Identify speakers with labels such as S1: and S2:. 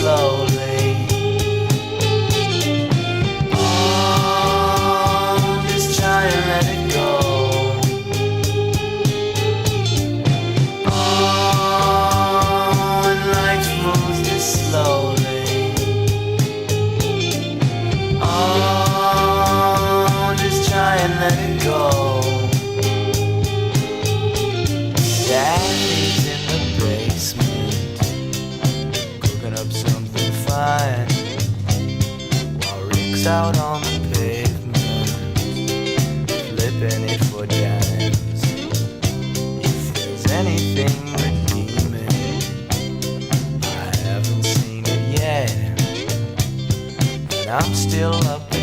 S1: slowly. Oh, just try and let it go. Oh, and life moves this slowly. Oh, just try and let it go. Daddy's in the basement, cooking up something fine, while Rick's out on the pavement, flipping it for dimes. If there's anything redeeming, I haven't seen it yet, and I'm still up